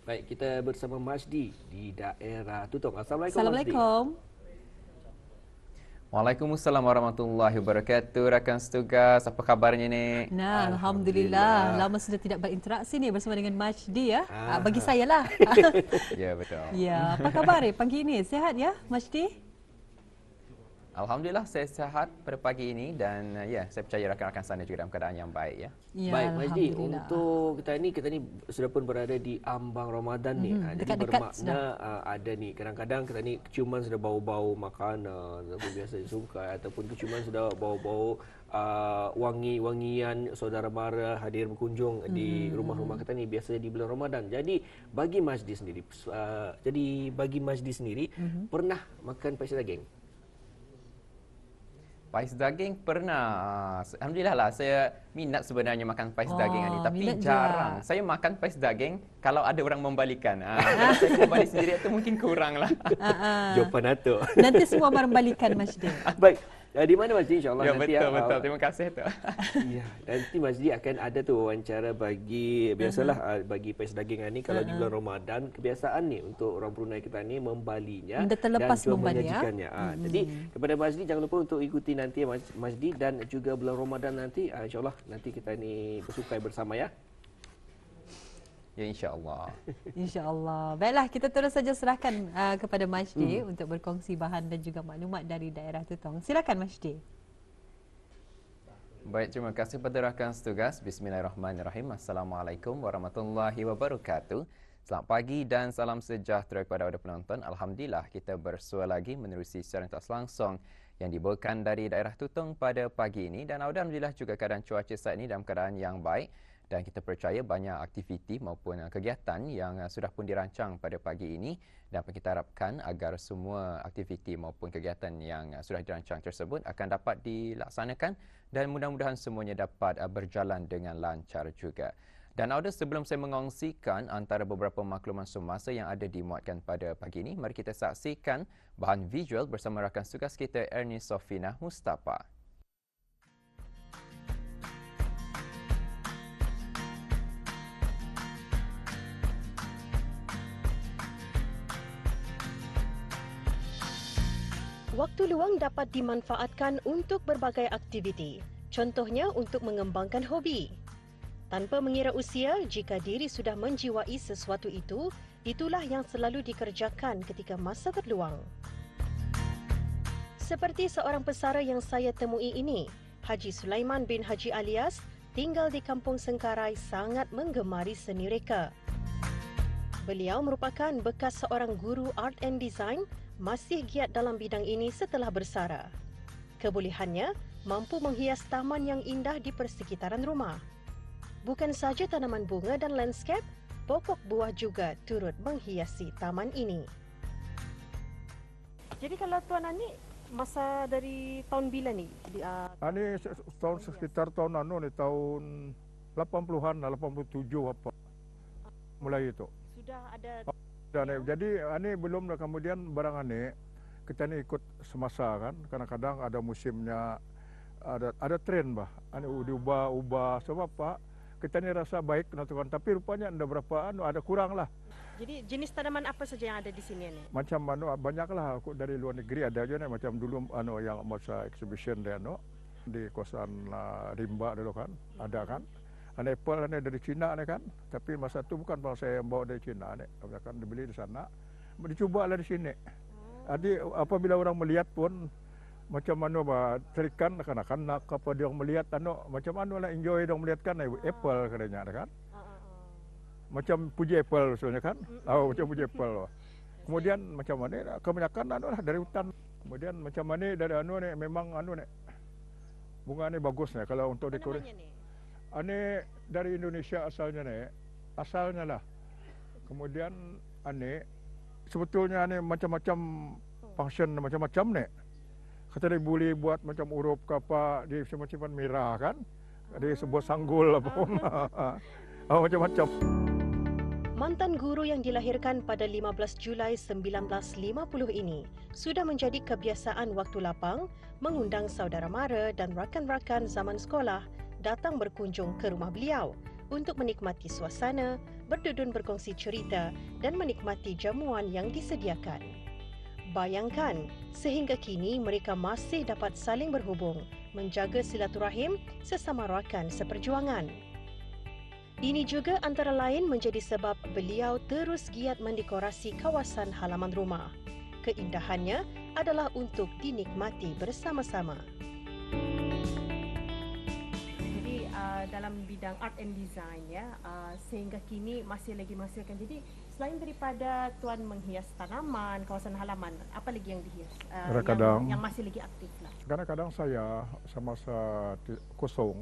Baik, kita bersama Masdi di daerah Tutong. Assalamualaikum, Masdi. Assalamualaikum. Waalaikumsalam warahmatullahi wabarakatuh. Rakan setugas, apa kabarnya ni? Nah, Alhamdulillah. Lama sudah tidak berinteraksi ni bersama dengan Majdi ya. Bagi saya lah. Ya, betul. Ya, apa khabar pagi ini? Sihat ya, Majdi? Alhamdulillah saya sihat pada pagi ini dan ya, saya percaya rakan-rakan sana juga dalam keadaan yang baik ya. Ya, Baik, Majdi, untuk kita ni sudah pun berada di ambang Ramadan ni. Jadi bermakna ada ni kadang-kadang kita ni keciuman sudah bau-bau makanan ataupun biasa sungkai ataupun keciuman sudah bau-bau wangi-wangian saudara mara hadir berkunjung di rumah-rumah kita ni biasanya di bulan Ramadan. Jadi bagi Majdi sendiri, pernah makan pais daging? Pais daging pernah. Alhamdulillah lah saya minat sebenarnya makan pais daging ni, tapi jarang. Saya makan pais daging kalau ada orang membalikan. Saya kembali sendiri itu mungkin kurang lah. Jawapan Atuk. Nanti semua membalikan, Majdi. Baik. Di mana Masdi insya-Allah ya, nanti betul. Terima kasih tu. Ya, nanti Masdi akan ada tu wawancara bagi biasalah bagi pais daging ni kalau di bulan Ramadan kebiasaan ni untuk orang Brunei kita ni membalinya dan juga menyajikannya. Jadi kepada Masdi jangan lupa untuk ikuti nanti Masdi dan juga bulan Ramadan nanti insya-Allah nanti kita ni bersukai bersama ya. Ya, insya-Allah. Insya-Allah. Baiklah, kita terus saja serahkan kepada Majdi untuk berkongsi bahan dan juga maklumat dari daerah Tutong. Silakan Majdi. Baik, terima kasih kepada rakan setugas. Bismillahirrahmanirrahim. Assalamualaikum warahmatullahi wabarakatuh. Selamat pagi dan salam sejahtera kepada anda penonton. Alhamdulillah kita bersua lagi menerusi siaran tak langsung yang dibawakan dari daerah Tutong pada pagi ini dan alhamdulillah juga keadaan cuaca saat ini dalam keadaan yang baik. Dan kita percaya banyak aktiviti maupun kegiatan yang sudah pun dirancang pada pagi ini dan kita harapkan agar semua aktiviti maupun kegiatan yang sudah dirancang tersebut akan dapat dilaksanakan dan mudah-mudahan semuanya dapat berjalan dengan lancar juga. Dan sebelum saya mengongsikan antara beberapa makluman semasa yang ada dimuatkan pada pagi ini, mari kita saksikan bahan visual bersama rakan tugas kita Ernie Sofina Mustafa. Waktu luang dapat dimanfaatkan untuk berbagai aktiviti, contohnya untuk mengembangkan hobi. Tanpa mengira usia, jika diri sudah menjiwai sesuatu itu, itulah yang selalu dikerjakan ketika masa terluang. Seperti seorang pesara yang saya temui ini, Haji Sulaiman bin Haji Alias, tinggal di Kampung Sengkarai sangat menggemari seni reka. Beliau merupakan bekas seorang guru art and design, masih giat dalam bidang ini setelah bersara. Kebolehannya mampu menghias taman yang indah di persekitaran rumah. Bukan saja tanaman bunga dan landscape, pokok buah juga turut menghiasi taman ini. Jadi kalau Tuan Ani, masa dari tahun bila ni? Ini tahun sekitar tahun tahun 80-an, 87 apa. Mulai itu. Sudah ada. Jadi ini belum kemudian barang ini kita ni ikut semasa kan, kadang-kadang ada musimnya, ada tren bah, ini diubah sebab apa? Kita ni rasa baik natukan, tapi rupanya ada berapa ada kurang lah. Jadi jenis tanaman apa saja yang ada di sini ni? Macam banyak lah, aku dari luar negeri ada aja nih, macam dulu yang masa exhibition dia di kawasan Rimba dulu kan, ada kan. Ada apple dari Cina ni kan, tapi masa tu bukan kalau saya bawa dari Cina ni, kan dibeli di sana, dicubalah di sini. Jadi apabila orang melihat pun macam mana bah terikan kanak-kanak apa dia melihat macam mana lah enjoy dia melihat kan apple katanya kan. Macam puji apple soalnya kan. Macam puji apple. Kemudian macam mana kebanyakan lah dari hutan. Kemudian macam mana dari ni memang ni bunga ni bagus ni kalau untuk dekorasi. Ini dari Indonesia asalnya lah. Kemudian ini sebetulnya ini macam-macam function macam-macam ni. Kata dia boleh buat macam urup ke apa di semacam merah kan, di sebuah sanggul apa macam-macam. Mantan guru yang dilahirkan pada 15 Julai 1950 ini sudah menjadi kebiasaan waktu lapang mengundang saudara mara dan rakan-rakan zaman sekolah datang berkunjung ke rumah beliau untuk menikmati suasana, berdudun berkongsi cerita dan menikmati jamuan yang disediakan. Bayangkan, sehingga kini mereka masih dapat saling berhubung, menjaga silaturahim sesama rakan seperjuangan. Ini juga antara lain menjadi sebab beliau terus giat mendekorasi kawasan halaman rumah. Keindahannya adalah untuk dinikmati bersama-sama. Jadi dalam bidang art and design ya, sehingga kini masih lagi menghasilkan. Jadi selain daripada tuan menghias tanaman, kawasan halaman, apa lagi yang dihias? Yang masih lagi aktif lah. Kadang-kadang saya semasa kosong,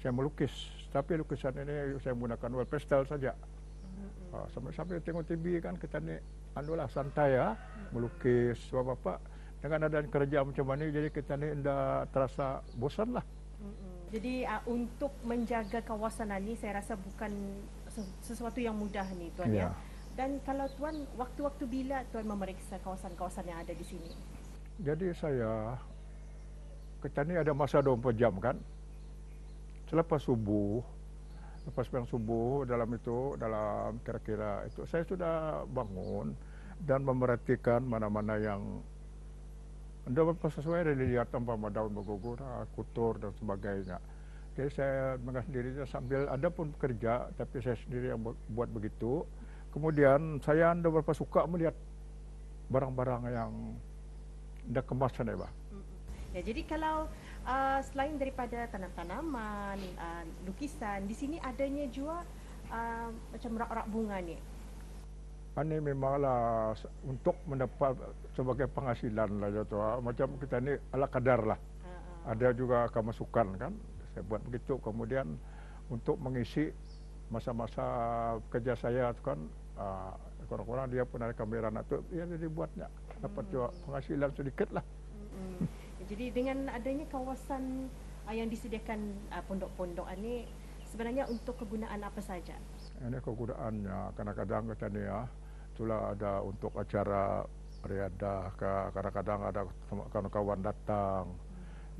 saya melukis. Tapi lukisan ini saya menggunakan oil pastel saja. Sambil tengok TV kan kita ni santai ya, melukis apa-apa. Dengan ada kerja macam ni, jadi kita ni tidak terasa bosan lah. Jadi untuk menjaga kawasan ini saya rasa bukan sesuatu yang mudah ni tuan ya. Dan kalau tuan, waktu-waktu bila tuan memeriksa kawasan-kawasan yang ada di sini? Jadi kita ni ada masa 24 jam kan. Selepas subuh, dalam kira-kira itu saya sudah bangun dan memerhatikan mana-mana yang tidak sesuai dan dilihat tanpa daun bergugur, kotor dan sebagainya. Jadi saya sendiri sambil ada pun bekerja, tapi saya sendiri yang buat begitu. Kemudian saya tidak berapa suka melihat barang-barang yang tidak kemasan ya, Pak. Ya, jadi kalau selain daripada tanam-tanaman, lukisan, di sini adanya juga macam rak-rak bunga ni. Ini memanglah untuk mendapat sebagai penghasilan lah jatuh. Macam kita ni ala kadar lah. Ada juga kemasukan kan. Saya buat begitu. Kemudian untuk mengisi masa-masa kerja saya tu kan, orang-orang dia pun ada kamera nak tu, ya dia dibuatnya. Dapat juga penghasilan sedikit lah. Jadi dengan adanya kawasan yang disediakan pondok-pondok ini sebenarnya untuk kegunaan apa saja? Ini kegunaannya kadang-kadang kita ni ya, itulah ada untuk acara riadah, kadang-kadang ada kawan-kawan datang,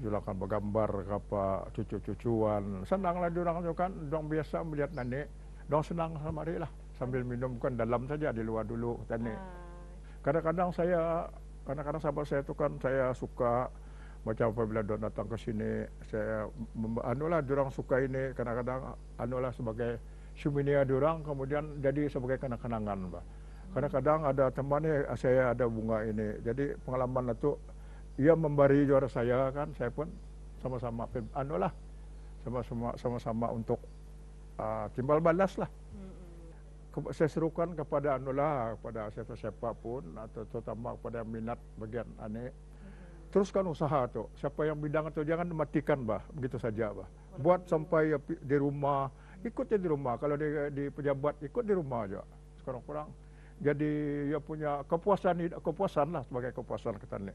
juga akan bergambar ke apa cucu-cucuan. Senanglah diorang tu kan, diorang biasa melihat nenek, diorang senang sama hari lah sambil minum, bukan dalam saja, di luar dulu kita ni. Kadang-kadang sahabat saya tu kan saya suka macam apabila dia datang ke sini, saya diorang suka ini, kadang-kadang sebagai souvenir diorang, kemudian jadi sebagai kenang-kenangan, Pak. Kadang-kadang ada teman ni, saya ada bunga ini, jadi pengalaman itu ia memberi juara saya kan, saya pun sama-sama sama-sama untuk timbal balas lah. Saya serukan kepada kepada siapa-siapa pun, atau terutama kepada minat bagian ini, teruskan usaha tu. Siapa yang bidang itu jangan matikan, bah, begitu saja, bah. Buat sampai di rumah, ikut di rumah. Kalau di pejabat ikut di rumah aja. Sekarang jadi dia punya kepuasan lah, sebagai kepuasan kita ni.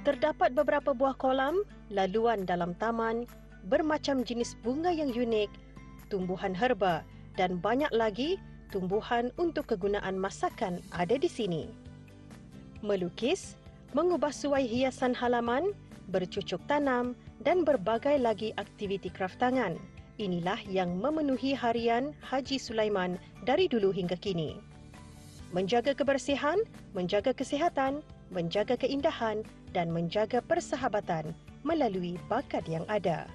Terdapat beberapa buah kolam, laluan dalam taman, bermacam jenis bunga yang unik, tumbuhan herba dan banyak lagi tumbuhan untuk kegunaan masakan ada di sini. Melukis, mengubah suai hiasan halaman, bercucuk tanam dan berbagai lagi aktiviti kraftangan. Inilah yang memenuhi harian Haji Sulaiman dari dulu hingga kini. Menjaga kebersihan, menjaga kesihatan, menjaga keindahan dan menjaga persahabatan melalui bakat yang ada.